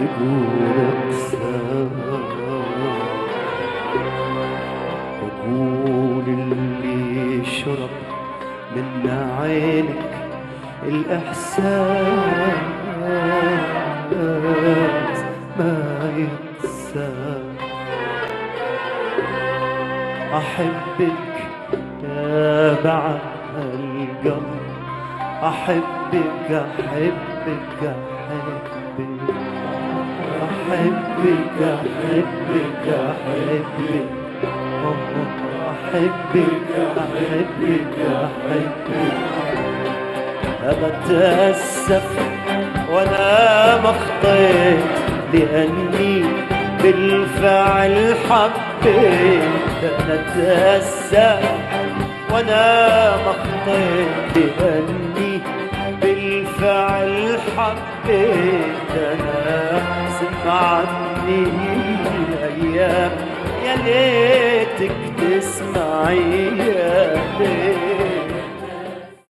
تقول اقسى، بقول اللي شرب من عينك الإحساس ما ينسى. أحبك يا بعد القلب، أحبك أحبك أحبك أحبك أحبك أحبك أحبك أحبك أحبك. أتأسف وأنا مخطيت لأني بالفعل حبيت. أنا أتأسف وأنا مخطيت لأني بالفعل حبيت. أنا سمعني الأيام يا ليتك تسمعي يا ليت.